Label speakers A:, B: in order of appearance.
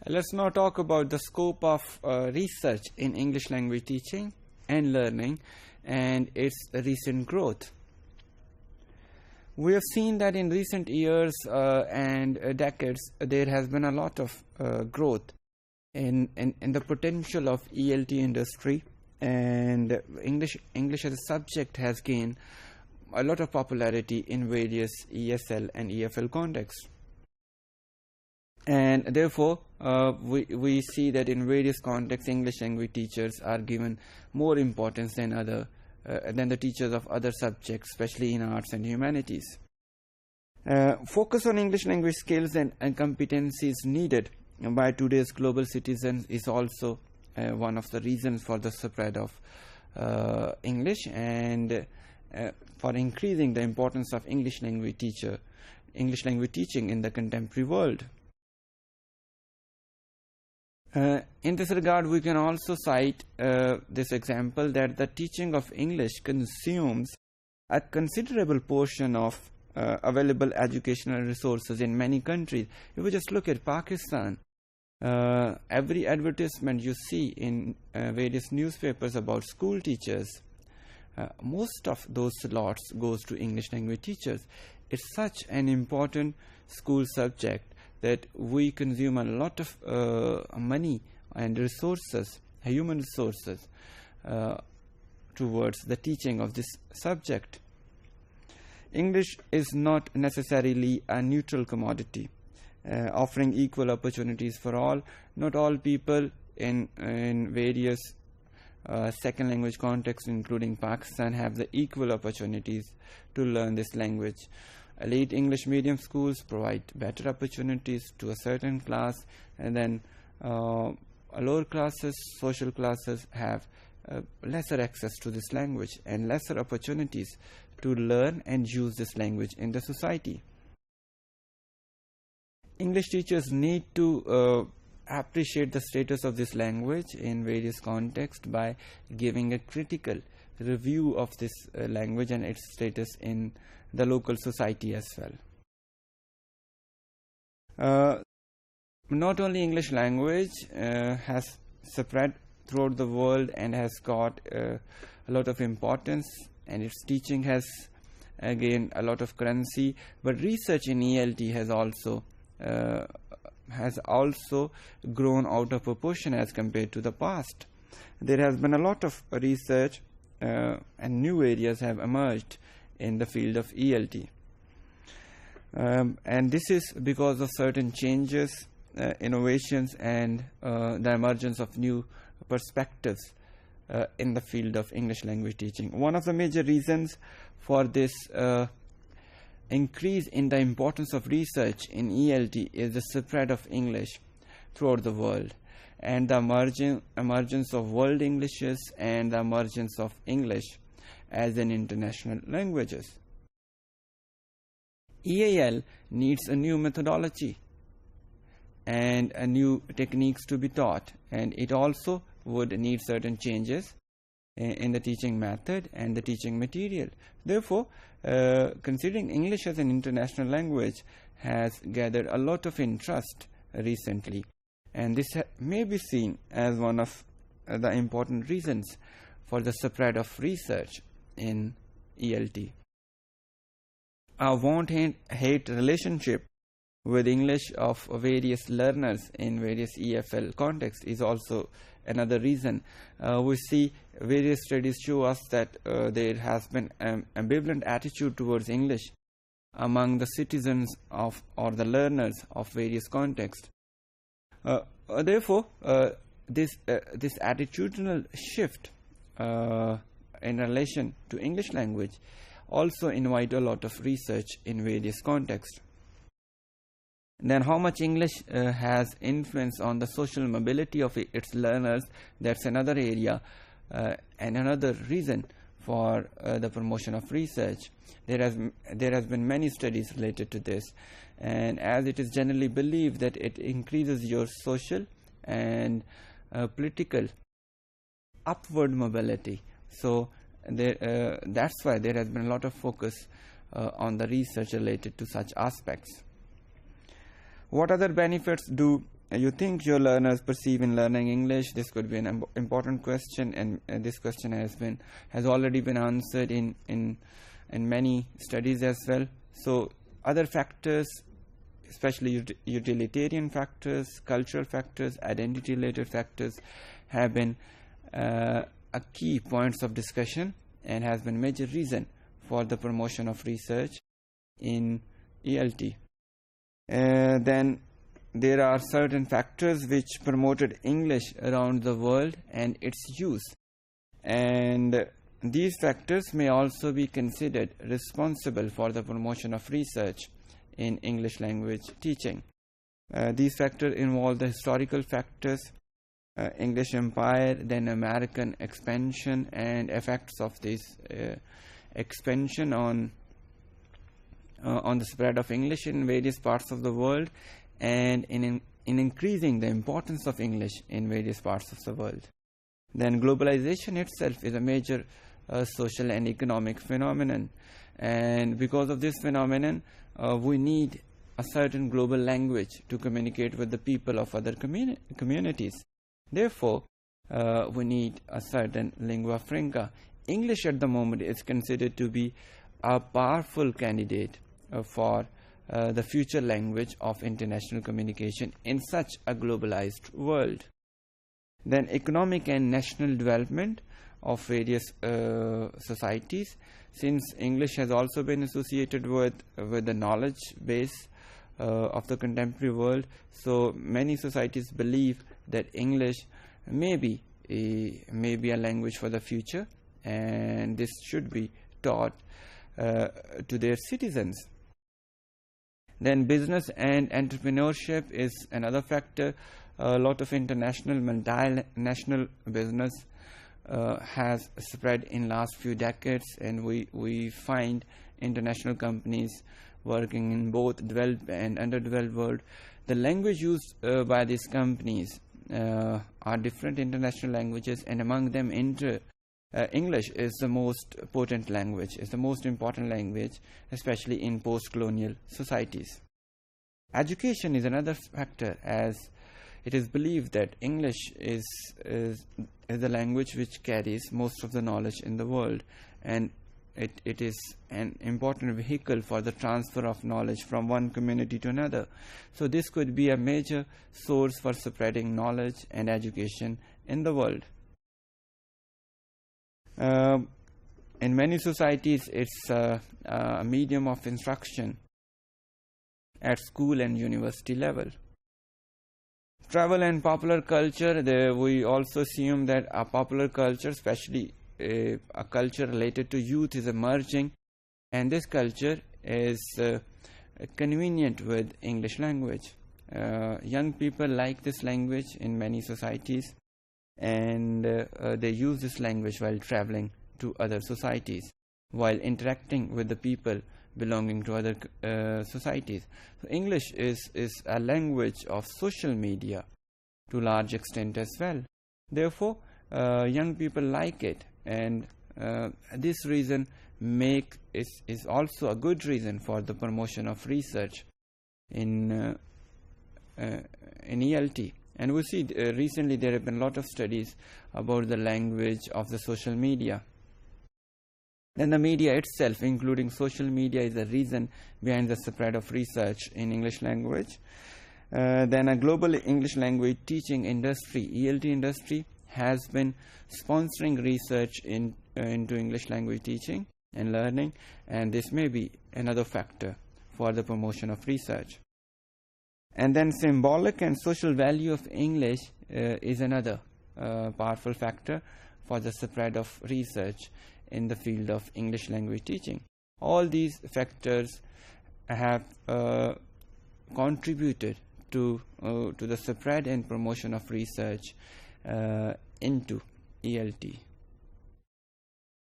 A: Let's now talk about the scope of research in English language teaching and learning and its recent growth. We have seen that in recent years and decades there has been a lot of growth in the potential of ELT industry, and English as a subject has gained a lot of popularity in various ESL and EFL contexts. And therefore, we see that in various contexts, English language teachers are given more importance than the teachers of other subjects, especially in arts and humanities. Focus on English language skills and competencies needed by today's global citizens is also one of the reasons for the spread of English and for increasing the importance of English language teaching in the contemporary world. In this regard, we can also cite this example that the teaching of English consumes a considerable portion of available educational resources in many countries. If we just look at Pakistan, every advertisement you see in various newspapers about school teachers, most of those slots goes to English language teachers. It's such an important school subject that we consume a lot of money and resources, human resources, towards the teaching of this subject. English is not necessarily a neutral commodity, offering equal opportunities for all. Not all people in various second language contexts, including Pakistan, have the equal opportunities to learn this language. Elite English medium schools provide better opportunities to a certain class, and then lower classes, social classes, have lesser access to this language and lesser opportunities to learn and use this language in the society. English teachers need to appreciate the status of this language in various contexts by giving a critical review of this language and its status in the local society as well. Not only English language has spread throughout the world and has got a lot of importance, and its teaching has gained a lot of currency, but research in ELT has also grown out of proportion as compared to the past. There has been a lot of research and new areas have emerged in the field of ELT, and this is because of certain changes, innovations, and the emergence of new perspectives in the field of English language teaching. One of the major reasons for this increase in the importance of research in ELT is the spread of English throughout the world, and the emergence of world Englishes and the emergence of English as an international languages. EAL needs a new methodology and a new techniques to be taught, and it also would need certain changes in the teaching method and the teaching material. Therefore, considering English as an international language has gathered a lot of interest recently, and this may be seen as one of the important reasons for the spread of research in ELT. A want-hate relationship with English of various learners in various EFL contexts is also another reason. We see various studies show us that there has been an ambivalent attitude towards English among the citizens of or the learners of various contexts. Therefore, this attitudinal shift in relation to English language also invite a lot of research in various contexts. Then how much English has influence on the social mobility of its learners, that's another area and another reason for the promotion of research. There has been many studies related to this, and as it is generally believed that it increases your social and political upward mobility. So that's why there has been a lot of focus on the research related to such aspects. What other benefits do you think your learners perceive in learning English? This could be an important question, and this question has already been answered in many studies as well. So other factors, especially utilitarian factors, cultural factors, identity-related factors, have been a key points of discussion and has been major reason for the promotion of research in ELT. Then there are certain factors which promoted English around the world and its use, and these factors may also be considered responsible for the promotion of research in English language teaching. These factors involve the historical factors, English Empire, then American expansion, and effects of this expansion on the spread of English in various parts of the world, and in increasing the importance of English in various parts of the world. Then globalization itself is a major social and economic phenomenon, and because of this phenomenon we need a certain global language to communicate with the people of other communities. Therefore we need a certain lingua franca. English at the moment is considered to be a powerful candidate for the future language of international communication in such a globalized world. Then economic and national development of various societies, since English has also been associated with the knowledge base of the contemporary world. So many societies believe that English may be a language for the future, and this should be taught to their citizens. Then business and entrepreneurship is another factor. A lot of international, multinational business has spread in last few decades, and we find international companies working in both developed and underdeveloped world. The language used by these companies are different international languages, and among them English is the most potent language, is the most important language, especially in post-colonial societies. Education is another factor, as it is believed that English is the language which carries most of the knowledge in the world, and it is an important vehicle for the transfer of knowledge from one community to another. So this could be a major source for spreading knowledge and education in the world. In many societies, it's a medium of instruction at school and university level. Travel and popular culture, we also assume that a popular culture, especially a culture related to youth, is emerging, and this culture is convenient with English language. Young people like this language in many societies, and they use this language while traveling to other societies, while interacting with the people belonging to other societies. So English is a language of social media to large extent as well. Therefore young people like it, and this reason is also a good reason for the promotion of research in ELT. And we see recently there have been a lot of studies about the language of the social media. Then the media itself, including social media, is a reason behind the spread of research in English language. Then a global English language teaching industry, ELT industry, has been sponsoring research into English language teaching and learning, and this may be another factor for the promotion of research. And then symbolic and social value of English is another powerful factor for the spread of research in the field of English language teaching. All these factors have contributed to the spread and promotion of research into ELT.